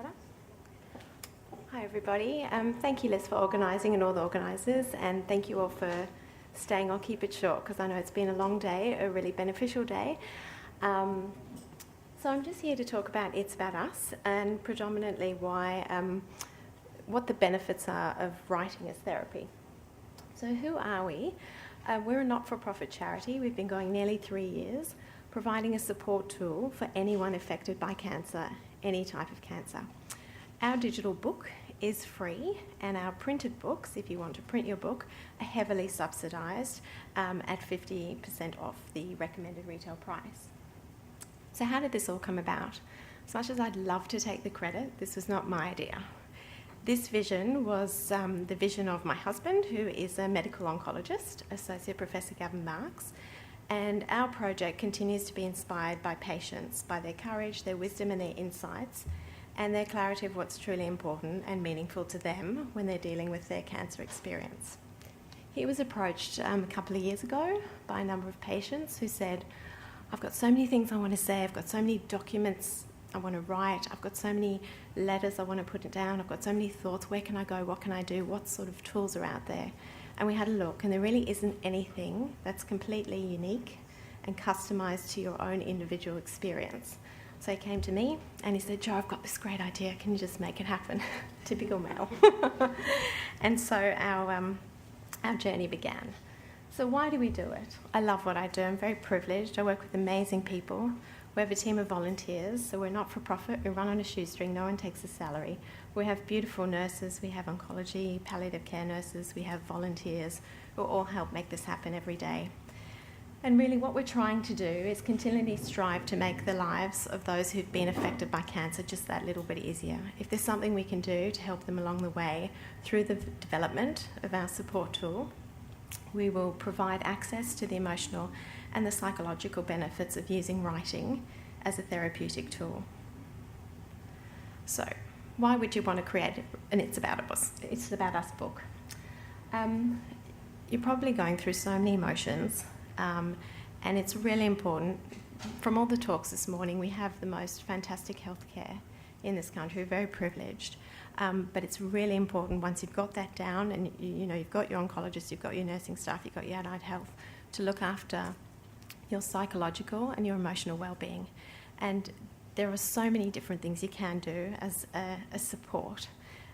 better? Hi everybody. Thank you, Liz, for organising and all the organisers, and thank you all for staying. I'll keep it short because I know it's been a long day, a really beneficial day. So I'm just here to talk about It's About Us and predominantly what the benefits are of writing as therapy. So who are we? We're a not-for-profit charity. We've been going nearly 3 years, providing a support tool for anyone affected by cancer, any type of cancer. Our digital book is free, and our printed books, if you want to print your book, are heavily subsidised at 50% off the recommended retail price. So how did this all come about? As much as I'd love to take the credit, this was not my idea. This vision was the vision of my husband, who is a medical oncologist, Associate Professor Jo Marx, and our project continues to be inspired by patients, by their courage, their wisdom and their insights, and their clarity of what's truly important and meaningful to them when they're dealing with their cancer experience. He was approached a couple of years ago by a number of patients who said, I've got so many things I want to say, I've got so many documents I want to write, I've got so many letters I want to put it down, I've got so many thoughts, where can I go, what can I do, what sort of tools are out there? And we had a look, and there really isn't anything that's completely unique and customised to your own individual experience. So he came to me and he said, Jo, I've got this great idea, can you just make it happen? Typical male. And so our journey began. So why do we do it? I love what I do, I'm very privileged, I work with amazing people. We have a team of volunteers, so we're not for profit, we run on a shoestring, no one takes a salary. We have beautiful nurses, we have oncology, palliative care nurses, we have volunteers who all help make this happen every day. And really what we're trying to do is continually strive to make the lives of those who've been affected by cancer just that little bit easier. If there's something we can do to help them along the way through the development of our support tool, we will provide access to the emotional and the psychological benefits of using writing as a therapeutic tool. So, why would you want to create an It's About Us book? You're probably going through so many emotions, and it's really important. From all the talks this morning, we have the most fantastic healthcare in this country, we're very privileged. But it's really important once you've got that down and you've got your oncologist, you've got your nursing staff, you've got your allied health to look after your psychological and your emotional well-being. And there are so many different things you can do as a support.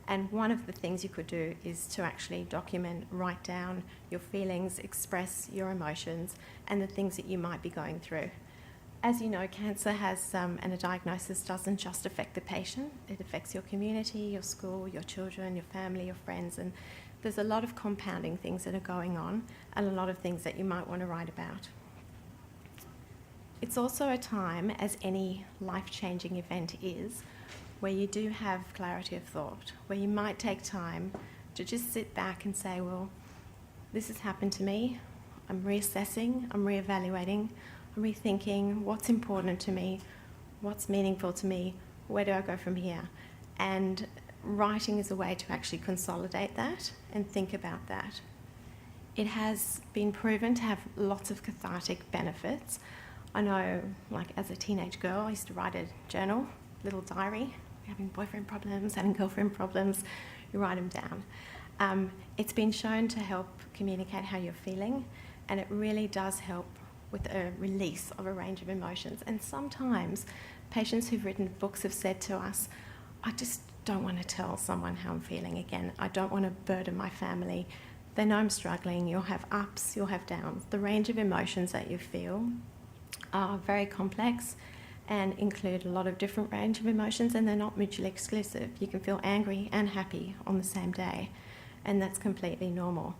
And one of the things you could do is to actually document, write down your feelings, express your emotions and the things that you might be going through. As you know, cancer has, and a diagnosis doesn't just affect the patient, it affects your community, your school, your children, your family, your friends, and there's a lot of compounding things that are going on and a lot of things that you might want to write about. It's also a time, as any life-changing event is, where you do have clarity of thought, where you might take time to just sit back and say, well, this has happened to me, I'm reassessing, I'm reevaluating, I'm rethinking what's important to me, what's meaningful to me, where do I go from here? And writing is a way to actually consolidate that and think about that. It has been proven to have lots of cathartic benefits. I know, like as a teenage girl, I used to write a journal, little diary, having boyfriend problems, having girlfriend problems, you write them down. It's been shown to help communicate how you're feeling, and it really does help with a release of a range of emotions. And sometimes patients who've written books have said to us, I just don't want to tell someone how I'm feeling again. I don't want to burden my family. They know I'm struggling. You'll have ups, you'll have downs. The range of emotions that you feel are very complex and include a lot of different range of emotions, and they're not mutually exclusive. You can feel angry and happy on the same day, and that's completely normal.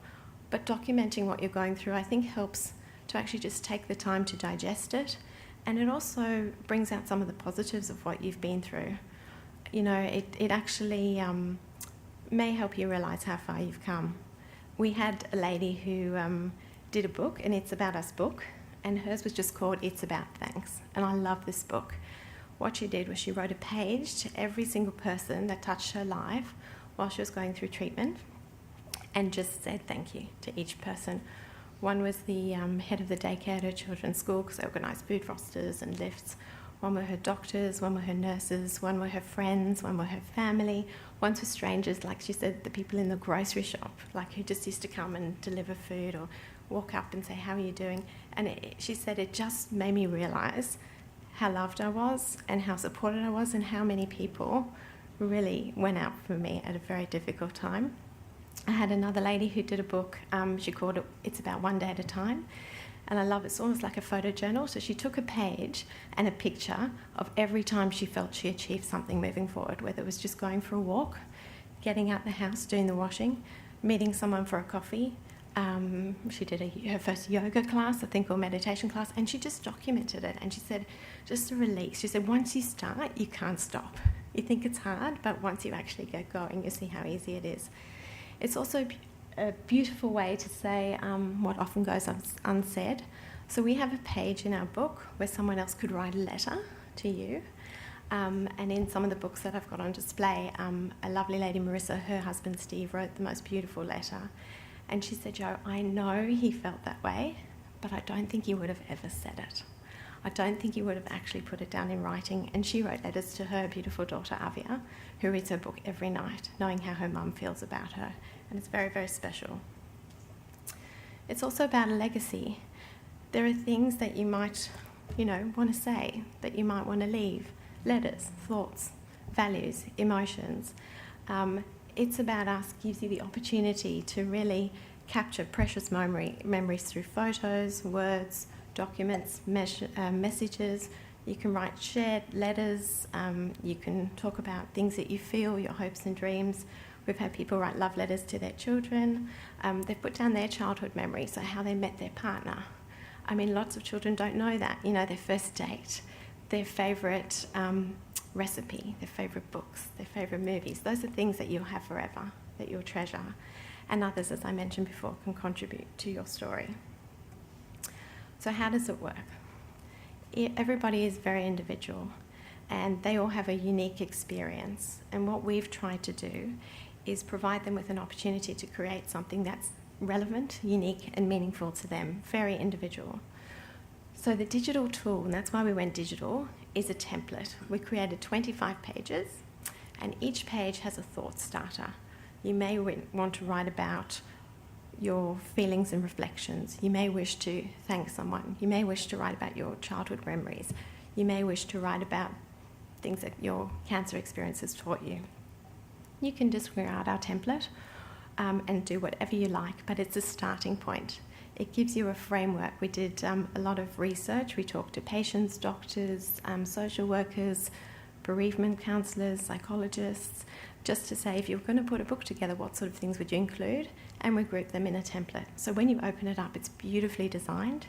But documenting what you're going through, I think, helps to actually just take the time to digest it, and it also brings out some of the positives of what you've been through. It actually may help you realise how far you've come. We had a lady who did a book, an It's About Us book, and hers was just called It's About Thanks, and I love this book. What she did was she wrote a page to every single person that touched her life while she was going through treatment and just said thank you to each person. One was the head of the daycare at her children's school because they organised food rosters and lifts. One were her doctors, one were her nurses, one were her friends, one were her family, ones were strangers, like she said, the people in the grocery shop, like who just used to come and deliver food or walk up and say, how are you doing? And she said it just made me realise how loved I was and how supported I was and how many people really went out for me at a very difficult time. I had another lady who did a book, she called it It's About One Day at a Time, and I love it. It's almost like a photo journal. So she took a page and a picture of every time she felt she achieved something moving forward, whether it was just going for a walk, getting out the house, doing the washing, meeting someone for a coffee. She did her first yoga class, I think, or meditation class, and she just documented it. And she said, just a release. She said, once you start, you can't stop. You think it's hard, but once you actually get going, you see how easy it is. It's also a beautiful way to say what often goes unsaid. So we have a page in our book where someone else could write a letter to you. And in some of the books that I've got on display, a lovely lady, Marissa, her husband Steve, wrote the most beautiful letter. And she said, Jo, I know he felt that way, but I don't think he would have ever said it. I don't think he would have actually put it down in writing. And she wrote letters to her beautiful daughter, Avia, who reads her book every night, knowing how her mum feels about her. And it's very, very special. It's also about a legacy. There are things that you might, want to say, that you might want to leave. Letters, thoughts, values, emotions. It's about us, gives you the opportunity to really capture precious memories through photos, words, documents, messages. You can write shared letters. You can talk about things that you feel, your hopes and dreams. We've had people write love letters to their children. They've put down their childhood memories, so how they met their partner. I mean, lots of children don't know that. Their first date, their favourite recipe, their favourite books, their favourite movies. Those are things that you'll have forever, that you'll treasure. And others, as I mentioned before, can contribute to your story. So how does it work? Everybody is very individual and they all have a unique experience. And what we've tried to do is provide them with an opportunity to create something that's relevant, unique and meaningful to them, very individual. So the digital tool, and that's why we went digital, is a template. We created 25 pages and each page has a thought starter. You may want to write about your feelings and reflections. You may wish to thank someone. You may wish to write about your childhood memories. You may wish to write about things that your cancer experience has taught you. You can just clear out our template and do whatever you like, but it's a starting point. It gives you a framework. We did a lot of research. We talked to patients, doctors, social workers, bereavement counsellors, psychologists, just to say if you're going to put a book together, what sort of things would you include? And we group them in a template. So when you open it up, it's beautifully designed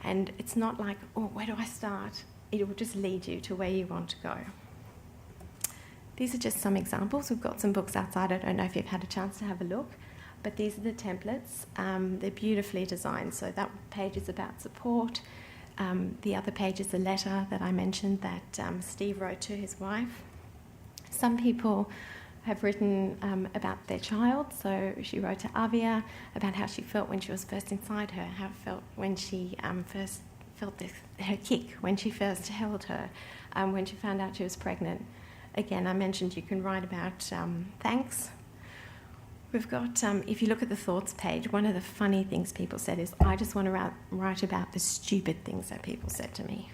and it's not like, oh, where do I start? It will just lead you to where you want to go. These are just some examples. We've got some books outside. I don't know if you've had a chance to have a look, but these are the templates. They're beautifully designed. So that page is about support. The other page is a letter that I mentioned that Steve wrote to his wife. Some people have written about their child. So she wrote to Avia about how she felt when she was first inside her, how it felt when she first felt her kick, when she first held her, when she found out she was pregnant. Again, I mentioned you can write about thanks. We've got, if you look at the thoughts page, one of the funny things people said is, I just want to write about the stupid things that people said to me.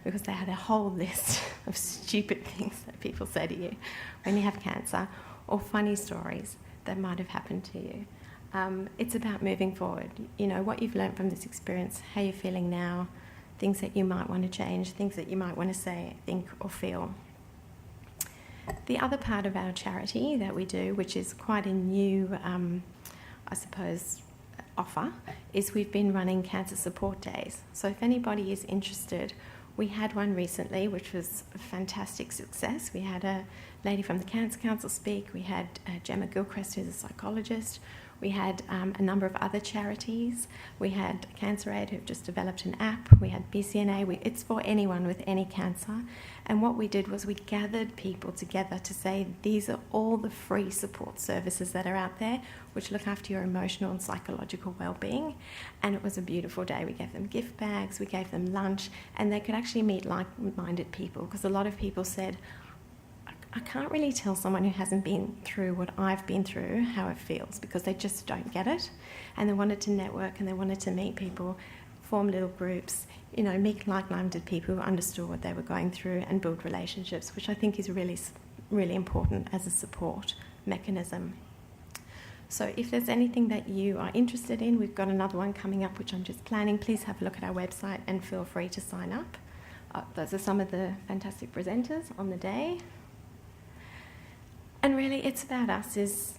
Because they had a whole list of stupid things that people say to you when you have cancer, or funny stories that might have happened to you. It's about moving forward. What you've learned from this experience, how you're feeling now, things that you might want to change, things that you might want to say, think or feel. The other part of our charity that we do, which is quite a new, offer, is we've been running cancer support days. So if anybody is interested, we had one recently, which was a fantastic success. We had a lady from the Cancer Council speak. We had Gemma Gilchrist, who's a psychologist. We had a number of other charities. We had Cancer Aid, who've just developed an app. We had BCNA. It's for anyone with any cancer. And what we did was we gathered people together to say, these are all the free support services that are out there, which look after your emotional and psychological well-being. And it was a beautiful day. We gave them gift bags, we gave them lunch, and they could actually meet like-minded people, because a lot of people said, I can't really tell someone who hasn't been through what I've been through how it feels, because they just don't get it. And they wanted to network and they wanted to meet people, form little groups, meet like-minded people who understood what they were going through and build relationships, which I think is really, really important as a support mechanism. So if there's anything that you are interested in, we've got another one coming up which I'm just planning. Please have a look at our website and feel free to sign up. Those are some of the fantastic presenters on the day. And really, It's About Us is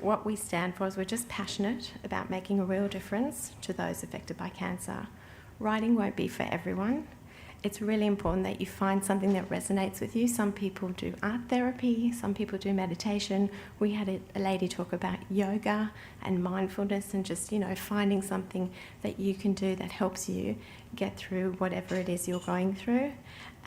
what we stand for, is we're just passionate about making a real difference to those affected by cancer. Writing won't be for everyone. It's really important that you find something that resonates with you. Some people do art therapy, some people do meditation. We had a lady talk about yoga and mindfulness and just, finding something that you can do that helps you get through whatever it is you're going through.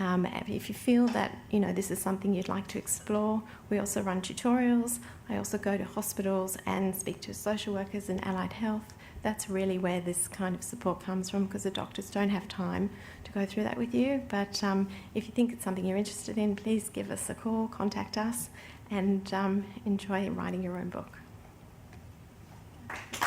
If you feel that, this is something you'd like to explore, we also run tutorials. I also go to hospitals and speak to social workers and allied health. That's really where this kind of support comes from, because the doctors don't have time to go through that with you. But if you think it's something you're interested in, please give us a call, contact us, and enjoy writing your own book.